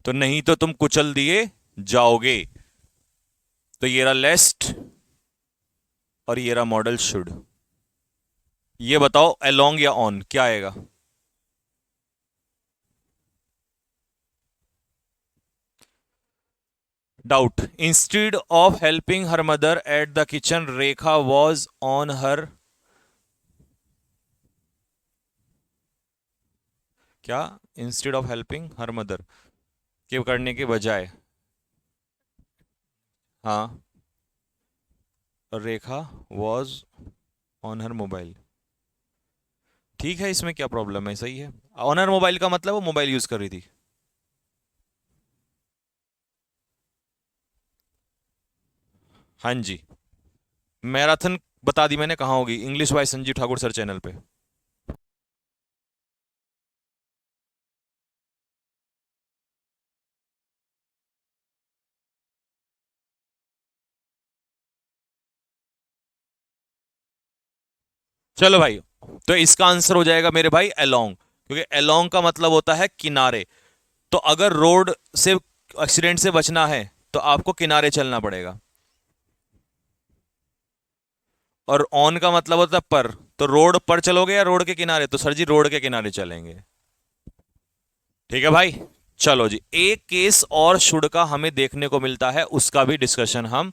तो नहीं तो तुम कुचल दिए जाओगे। तो ये रहा लेस्ट और ये रहा मॉडल शुड। ये बताओ अलोंग या ऑन क्या आएगा। Doubt, instead of helping her mother at the kitchen Rekha was on her, क्या, instead of helping her mother के करने के बजाय, हाँ, Rekha was on her mobile. ठीक है, इसमें क्या प्रॉब्लम है, सही है। ऑन हर मोबाइल का मतलब वो मोबाइल यूज कर रही थी। हाँ जी, मैराथन बता दी मैंने कहाँ होगी, English by Sanjeev Thakur sir channel पे। चलो भाई, तो इसका आंसर हो जाएगा मेरे भाई अलोंग, क्योंकि अलोंग का मतलब होता है किनारे। तो अगर रोड से एक्सीडेंट से बचना है तो आपको किनारे चलना पड़ेगा। और ऑन का मतलब होता है पर, तो रोड पर चलोगे या रोड के किनारे, तो सर जी रोड के किनारे चलेंगे। ठीक है भाई, चलो जी, एक केस और शुड का हमें देखने को मिलता है, उसका भी डिस्कशन हम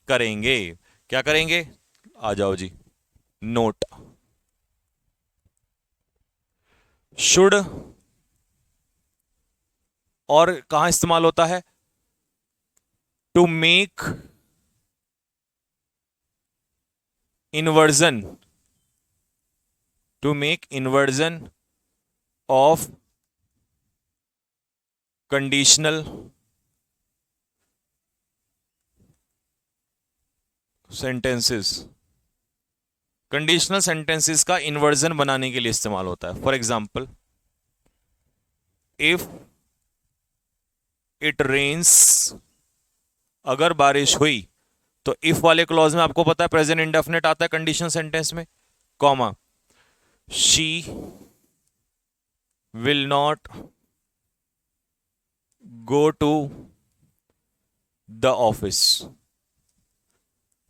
करेंगे। क्या करेंगे, आ जाओ जी। नोट, शुड और कहां इस्तेमाल होता है, to make inversion, to make inversion of conditional sentences. Conditional sentences का इन्वर्जन बनाने के लिए इस्तेमाल होता है। For example, if it rains, अगर बारिश हुई, तो इफ वाले क्लॉज में आपको पता है प्रेजेंट इंडेफिनिट आता है कंडीशनल सेंटेंस में, comma, she will not go to the office,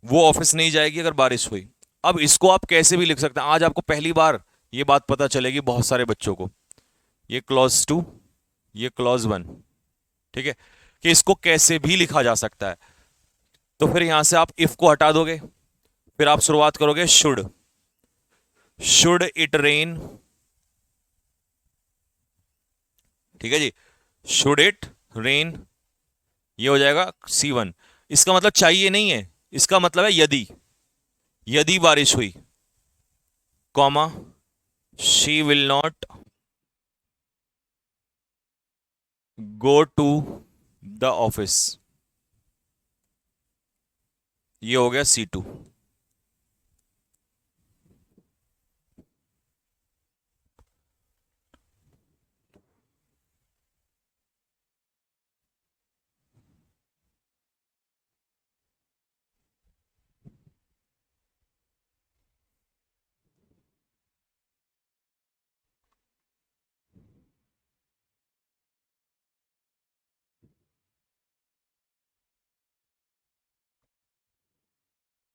वो ऑफिस नहीं जाएगी अगर बारिश हुई। अब इसको आप कैसे भी लिख सकते हैं, आज आपको पहली बार ये बात पता चलेगी बहुत सारे बच्चों को, ये क्लॉज 2, ये क्लॉज 1, ठीक है, कि इसको कैसे भी लिखा जा सकता है। तो फिर यहां से आप इफ को हटा दोगे, फिर आप शुरुआत करोगे शुड, शुड इट रेन, ठीक है जी, शुड इट रेन, ये हो जाएगा C1। इसका मतलब चाहिए नहीं है, इसका मतलब है यदि, यदि बारिश हुई, comma, she will not go to the office, ये हो गया C2।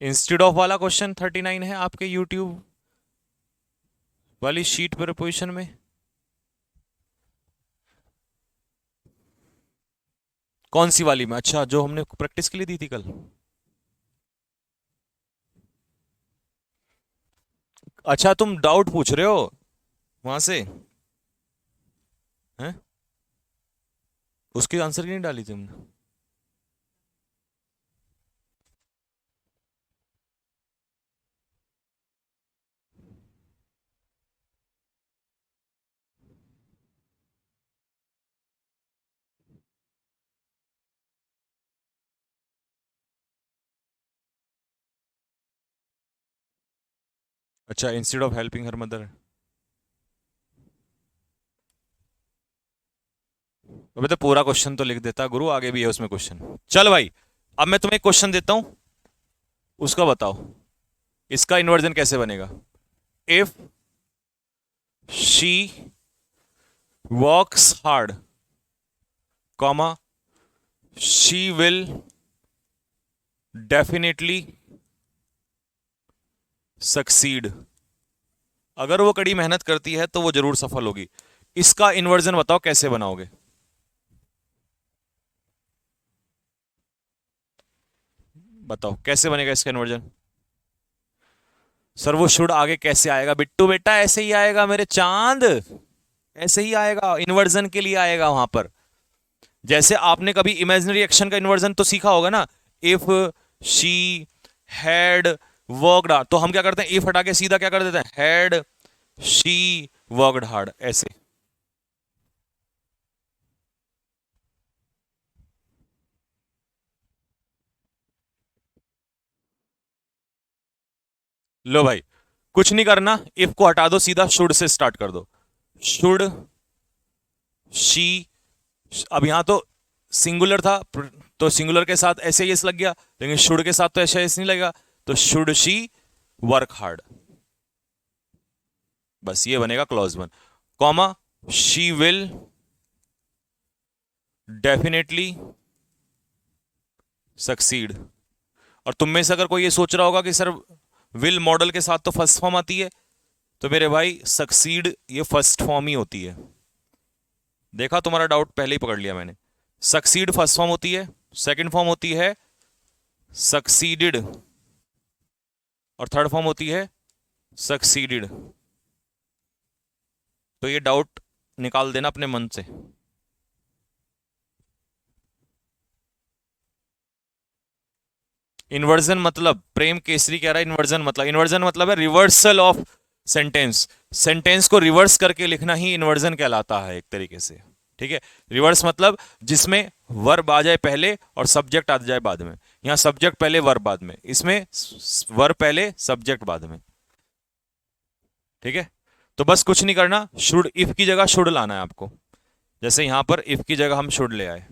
इंस्टेड ऑफ वाला क्वेश्चन 39 है आपके यूट्यूब वाली शीट पर पोजीशन में। कौन सी वाली में, अच्छा जो हमने प्रैक्टिस के लिए दी थी कल। अच्छा तुम डाउट पूछ रहे हो वहां से, हैं, उसकी आंसर क्यों नहीं डाली तुमने। अच्छा, instead of helping her mother, अबे तो पूरा क्वेश्चन तो लिख देता गुरु, आगे भी है उसमें क्वेश्चन। चल भाई, अब मैं तुम्हें क्वेश्चन देता हूं, उसका बताओ इसका इन्वर्जन कैसे बनेगा। If she works hard, comma, she will definitely succeed, अगर वो कड़ी मेहनत करती है तो वो जरूर सफल होगी। इसका इन्वर्जन बताओ कैसे बनाओगे। बताओ कैसे बनेगा इसका इन्वर्जन। सर वो शुड आगे कैसे आएगा बिट्टू बेटा, ऐसे ही आएगा मेरे चांद, ऐसे ही आएगा, इन्वर्जन के लिए आएगा वहां पर। जैसे आपने कभी इमेजिनरी एक्शन का इन्वर्जन तो सीखा होगा ना, if she had worked hard, तो हम क्या करते हैं, इफ हटा के सीधा क्या कर देते हैं, हैड शी वर्कड हार्ड, ऐसे। लो भाई, कुछ नहीं करना, इफ को हटा दो, सीधा शुड से स्टार्ट कर दो। शुड शी, अब यहां तो सिंगुलर था तो सिंगुलर के साथ ऐसे यस लग गया, लेकिन शुड के साथ तो ऐसे यस नहीं लगेगा, तो शुड शी वर्क हार्ड। बस ये बनेगा clause one, comma she will definitely succeed. और तुम में से अगर कोई ये सोच रहा होगा कि सर विल मॉडल के साथ तो फर्स्ट फॉर्म आती है, तो मेरे भाई सक्सीड ये फर्स्ट फॉर्म ही होती है। देखा, तुम्हारा डाउट पहले ही पकड़ लिया मैंने। सक्सीड फर्स्ट फॉर्म होती है, सेकंड फॉर्म होती है सक्सीडेड, और थर्ड फॉर्म होती है सक्सीडेड। तो ये डाउट निकाल देना अपने मन से। इन्वर्जन मतलब, प्रेम केसरी कह रहा है इन्वर्जन मतलब है रिवर्सल ऑफ सेंटेंस। सेंटेंस को रिवर्स करके लिखना ही इन्वर्जन कहलाता है एक तरीके से, ठीक है। रिवर्स मतलब जिसमें वर्ब आ जाए पहले और सब्जेक्ट आ जाए बाद में। यहां सब्जेक्ट पहले वर्ब बाद में, इसमें वर्ब पहले सब्जेक्ट बाद में, ठीक है। तो बस कुछ नहीं करना, शुड इफ की जगह शुड लाना है आपको। जैसे यहां पर इफ की जगह हम शुड ले आए।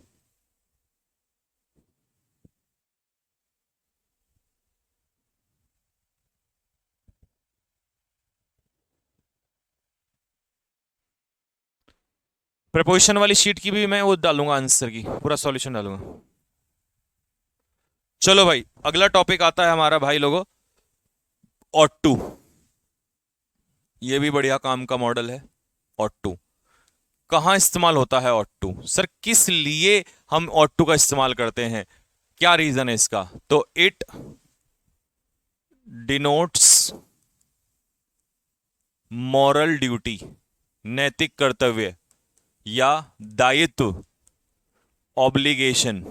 प्रपोजिशन वाली शीट की भी मैं वो डालूंगा, आंसर की पूरा सॉल्यूशन डालूंगा। चलो भाई, अगला टॉपिक आता है हमारा भाई लोगों, ऑट टू। ये भी बढ़िया काम का मॉडल है। ऑट टू कहां इस्तेमाल होता है? ऑट टू सर किस लिए हम ऑट टू का इस्तेमाल करते हैं, क्या रीजन है इसका? तो इट डिनोट्स मॉरल ड्यूटी, नैतिक कर्तव्य या दायित्व, ऑब्लिगेशन।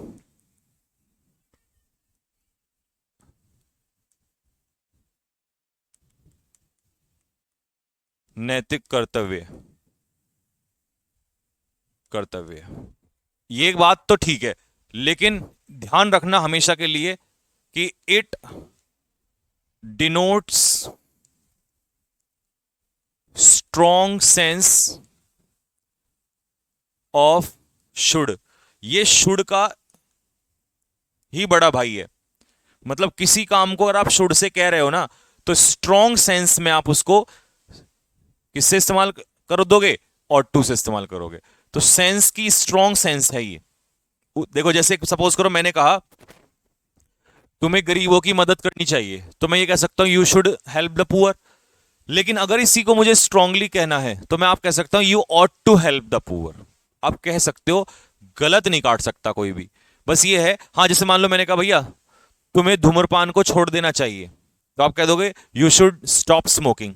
नैतिक कर्तव्य, कर्तव्य। ये एक बात तो ठीक है, लेकिन ध्यान रखना हमेशा के लिए कि it denotes strong sense of should. ये शुड का ही बड़ा भाई है। मतलब किसी काम को अगर आप शुड से कह रहे हो ना, तो स्ट्रॉन्ग सेंस में आप उसको किससे इस्तेमाल कर दोगे? और टू से इस्तेमाल करोगे। तो सेंस की स्ट्रॉन्ग सेंस है ये। देखो, जैसे सपोज करो मैंने कहा तुम्हें गरीबों की मदद करनी चाहिए, तो मैं ये कह सकता हूं you should help the poor. लेकिन अगर इसी को मुझे स्ट्रांगली कहना है तो मैं आप कह सकता हूं you ought to help the poor. आप कह सकते हो, गलत नहीं काट सकता कोई भी। बस ये है, हाँ जैसे मान लो मैंने कहा भैया तुम्हें धूम्रपान को छोड़ देना चाहिए, तो आप कह दोगे यू शुड स्टॉप स्मोकिंग।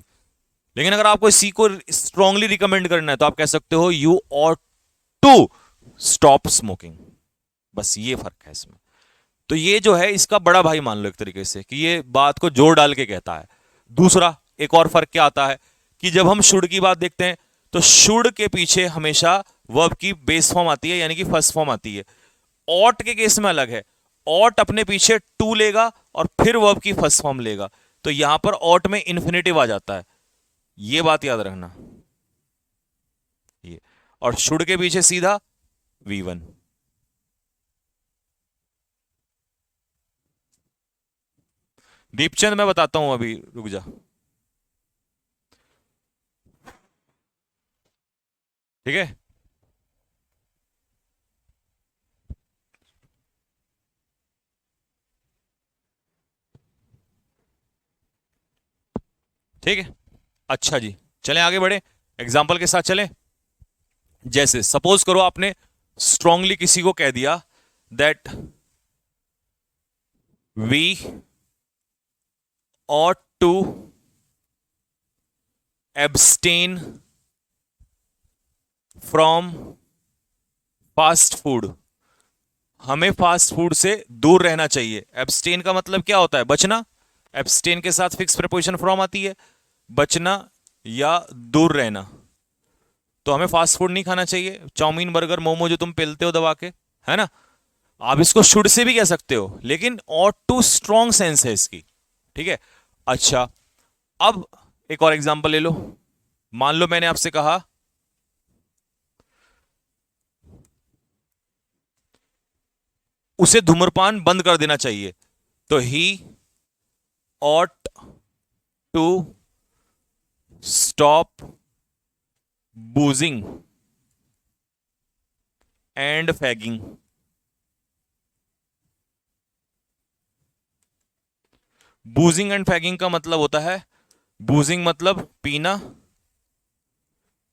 लेकिन अगर आपको इसी को स्ट्रांगली रिकमेंड करना है तो आप कह सकते हो you ought to stop smoking. बस ये फर्क है इसमें। तो ये जो है इसका बड़ा भाई मान लो एक तरीके से, कि ये बात को जोर डाल के कहता है। दूसरा एक और फर्क क्या आता है कि जब हम शुड की बात देखते हैं तो शुड के पीछे हमेशा वर्ब की बेस फॉर्म आती है, यानी कि फर्स्ट फॉर्म आती है। ऑट के केस में अलग है, ऑट अपने पीछे टू लेगा और फिर वर्ब की फर्स्ट फॉर्म लेगा। तो यहां पर ऑट में इंफिनिटिव आ जाता है, ये बात याद रखना। ये और शुड के पीछे सीधा V1। दीपचंद मैं बताता हूं, अभी रुक जा, ठीक है। ठीक है, अच्छा जी, चलें आगे बढ़े, एग्जाम्पल के साथ चलें। जैसे सपोज करो आपने स्ट्रांगली किसी को कह दिया that we ought to abstain from fast food. हमें फास्ट फूड से दूर रहना चाहिए। एब्सटेन का मतलब क्या होता है? बचना। एब्सटेन के साथ फिक्स प्रीपोजिशन फ्रॉम आती है, बचना या दूर रहना। तो हमें फास्ट फूड नहीं खाना चाहिए, चाउमीन बर्गर मोमो जो तुम पेलते हो दबा के, है ना। आप इसको शुड से भी कह सकते हो, लेकिन ऑट टू स्ट्रॉन्ग सेंस है इसकी, ठीक है। अच्छा, अब एक और एग्जांपल ले लो। मान लो मैंने आपसे कहा उसे धूम्रपान बंद कर देना चाहिए, तो he ought to stop boozing and fagging. Boozing and fagging का मतलब होता है, बूजिंग मतलब पीना,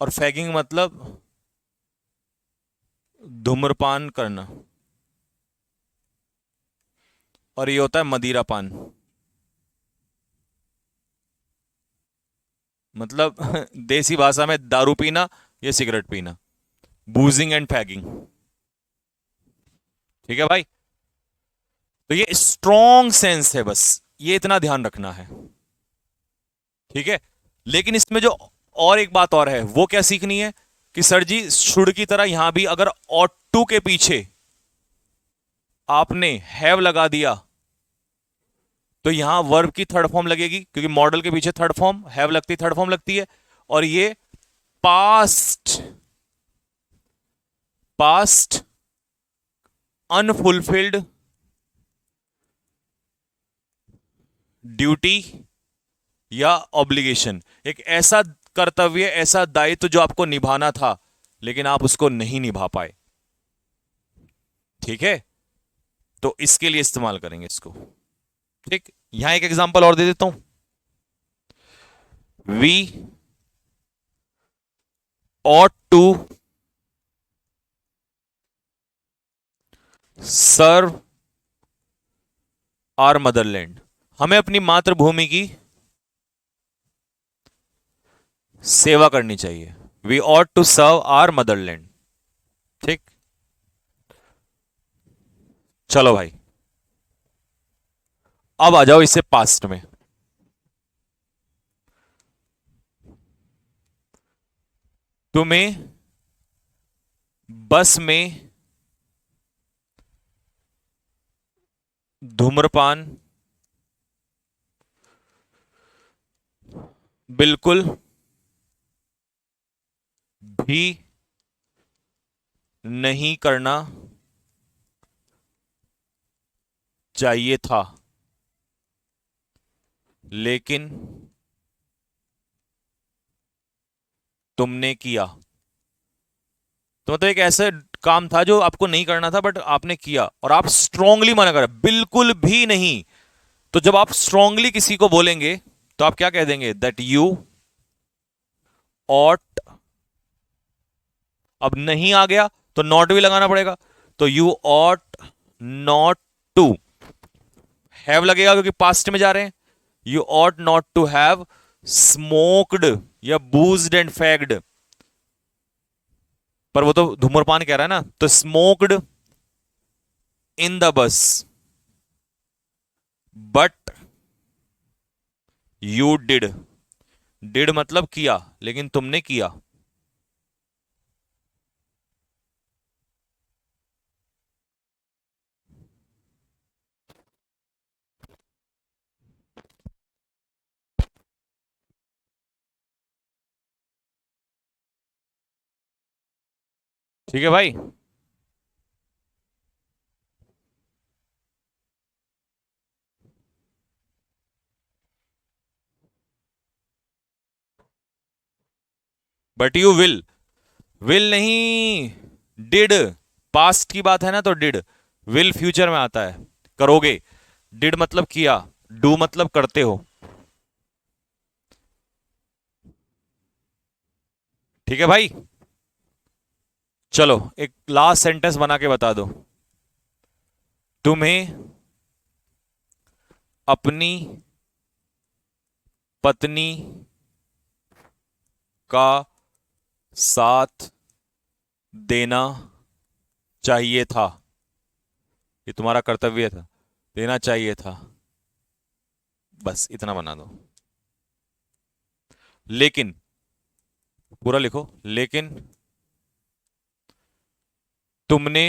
और फैगिंग मतलब धूम्रपान करना, और ये होता है मदिरापान। मतलब देसी भाषा में दारू पीना या सिगरेट पीना, बूजिंग एंड फैगिंग। ठीक है भाई, तो ये स्ट्रॉन्ग सेंस है, बस ये इतना ध्यान रखना है। ठीक है, लेकिन इसमें जो और एक बात और है, वो क्या सीखनी है कि सर जी शुड की तरह यहां भी अगर ought to के पीछे आपने हैव लगा दिया तो यहां वर्ब की थर्ड फॉर्म लगेगी, क्योंकि मॉडल के पीछे थर्ड फॉर्म हैव लगती, थर्ड फॉर्म लगती है। और ये पास्ट, पास्ट अनफुलफिल्ड ड्यूटी या ऑब्लिगेशन, एक ऐसा कर्तव्य, ऐसा दायित्व जो आपको निभाना था लेकिन आप उसको नहीं निभा पाए। ठीक है, तो इसके लिए इस्तेमाल करेंगे इसको। ठीक, यहां एक एग्जांपल और दे देता हूं। We ought to serve our motherland, हमें अपनी मातृभूमि की सेवा करनी चाहिए। We ought to serve our motherland. ठीक, चलो भाई, अब आ जाओ इससे पास्ट में। तुम्हें बस में धूम्रपान बिल्कुल भी नहीं करना चाहिए था, लेकिन तुमने किया। तो मतलब एक ऐसा काम था जो आपको नहीं करना था बट आपने किया, और आप स्ट्रांगली मना कर, बिल्कुल भी नहीं। तो जब आप स्ट्रांगली किसी को बोलेंगे तो आप क्या कह देंगे, दैट यू ऑट। अब नहीं आ गया तो नॉट भी लगाना पड़ेगा, तो you ought not to, have लगेगा क्योंकि पास्ट में जा रहे हैं। You ought not to have smoked या बूज्ड एंड फैग्ड, पर वो तो धूम्रपान कह रहा है ना, तो smoked in the bus but you did. Did मतलब किया, लेकिन तुमने किया। ठीक है भाई, बट यू विल नहीं, डिड। पास्ट की बात है ना, तो डिड। विल फ्यूचर में आता है, करोगे। डिड मतलब किया, डू मतलब करते हो। ठीक है भाई, चलो एक लास्ट सेंटेंस बना के बता दो। तुम्हें अपनी पत्नी का साथ देना चाहिए था, ये तुम्हारा कर्तव्य था, देना चाहिए था। बस इतना बना दो। लेकिन, पूरा लिखो, लेकिन तुमने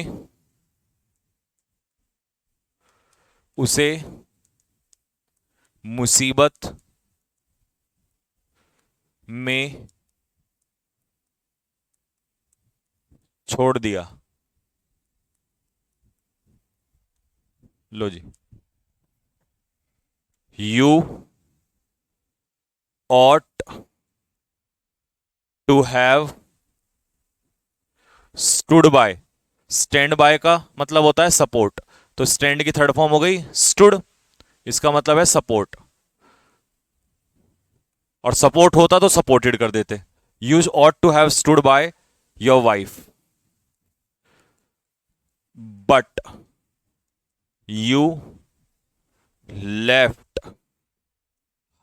उसे मुसीबत में छोड़ दिया। लो जी, you ought to have stood by, stand by का मतलब होता है सपोर्ट, तो स्टैंड की थर्ड फॉर्म हो गई स्टूड, इसका मतलब है सपोर्ट, और सपोर्ट होता तो सपोर्टेड कर देते। You ought to have stood by your wife, but you left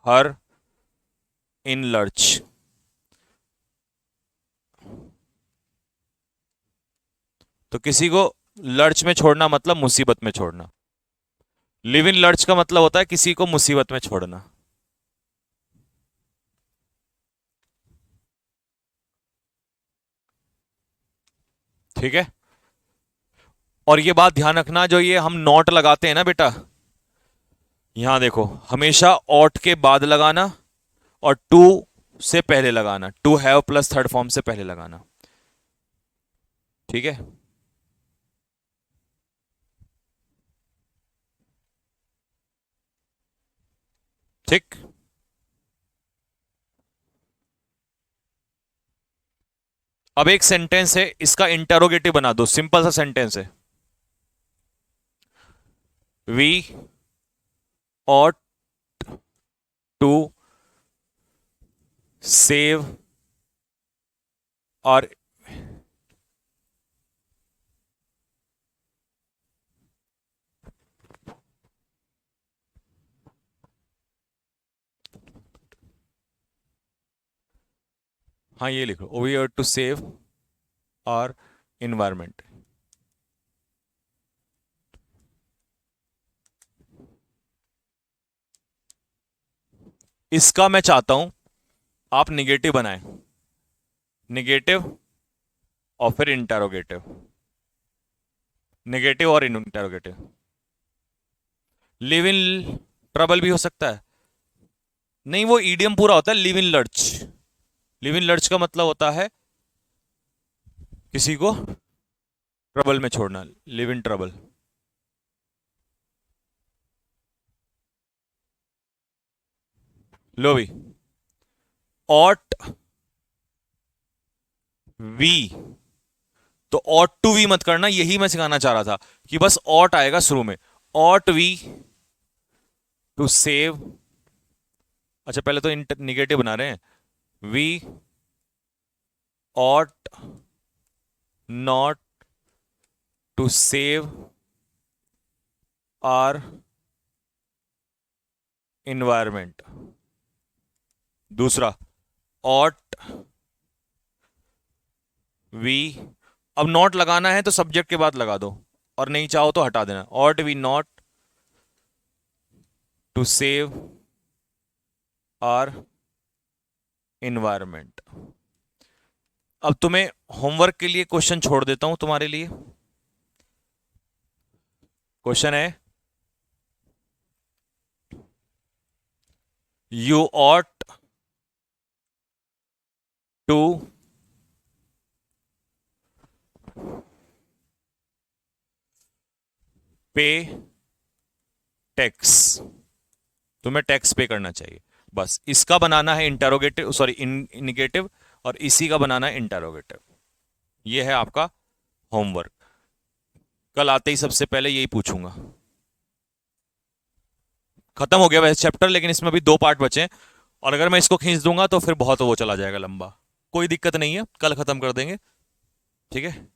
her in lurch. तो किसी को लर्च में छोड़ना मतलब मुसीबत में छोड़ना। लिव इन लर्च का मतलब होता है किसी को मुसीबत में छोड़ना। ठीक है, और ये बात ध्यान रखना, जो ये हम नॉट लगाते हैं ना बेटा, यहां देखो हमेशा ऑट के बाद लगाना और टू से पहले लगाना, to have plus third form से पहले लगाना। ठीक है, ठीक। अब एक सेंटेंस है, इसका इंटरोगेटिव बना दो, सिंपल सा सेंटेंस है। वी ऑट टू सेव और हाँ ये लिखो, वी आर टू सेव और इन्वायरमेंट। इसका मैं चाहता हूं आप निगेटिव बनाएं, निगेटिव और फिर इंटरोगेटिव, नेगेटिव और इंटरोगेटिव। लिव इन ट्रबल भी हो सकता है, नहीं वो ईडियम पूरा होता है live in lurch. Live in lurch का मतलब होता है किसी को ट्रबल में छोड़ना, लिव इन ट्रबल। लो भी, ऑट वी, तो ऑट टू वी मत करना, यही मैं सिखाना चाह रहा था कि बस ऑट आएगा शुरू में, ऑट वी टू सेव। अच्छा पहले तो निगेटिव बना रहे हैं, we ought not to save our environment. दूसरा, ऑट वी, अब नॉट लगाना है तो सब्जेक्ट के बाद लगा दो, और नहीं चाहो तो हटा देना, ought we not to save our environment. अब तुम्हें होमवर्क के लिए क्वेश्चन छोड़ देता हूं तुम्हारे लिए। क्वेश्चन है, यू ऑट टू पे टैक्स, तुम्हें टैक्स पे करना चाहिए। बस इसका बनाना है इंटरोगेटिव, सॉरी निगेटिव, और इसी का बनाना है इंटरोगेटिव। ये है आपका होमवर्क। कल आते ही सबसे पहले यही पूछूंगा। खत्म हो गया वैसे चैप्टर, लेकिन इसमें भी 2 पार्ट बचे हैं, और अगर मैं इसको खींच दूंगा तो फिर बहुत वो चला जाएगा लंबा। कोई दिक्कत नहीं है, कल खत्म कर देंगे। ठीक है,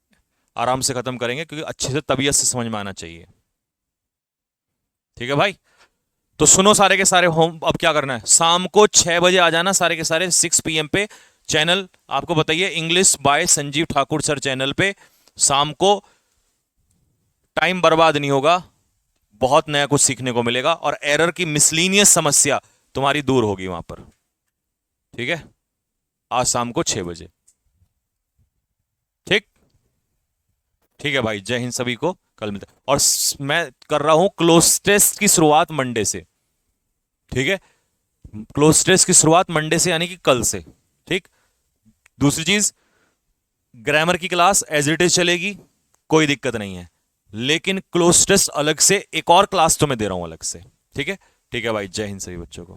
आराम से खत्म करेंगे, क्योंकि अच्छे से तबीयत से समझ में आना चाहिए। ठीक है भाई, तो सुनो सारे के सारे, होम अब क्या करना है, शाम को 6 बजे आ जाना सारे के सारे, 6 PM पे। चैनल आपको बताइए, English by Sanjeev Thakur sir channel पे। शाम को टाइम बर्बाद नहीं होगा, बहुत नया कुछ सीखने को मिलेगा, और एरर की मिसलीनियस समस्या तुम्हारी दूर होगी वहां पर। ठीक है, आज शाम को 6 बजे। ठीक, ठीक है भाई, जय हिंद सभी को, कल मिलते हैं। और मैं कर रहा हूं क्लोज टेस्ट की शुरुआत मंडे से। ठीक है, क्लोज टेस्ट की शुरुआत मंडे से, यानी कि कल से। ठीक, दूसरी चीज, ग्रामर की क्लास एज इट इज चलेगी, कोई दिक्कत नहीं है, लेकिन क्लोज टेस्ट अलग से एक और क्लास तो मैं दे रहा हूं अलग से। ठीक है, ठीक है भाई, जय हिंद सभी बच्चों को।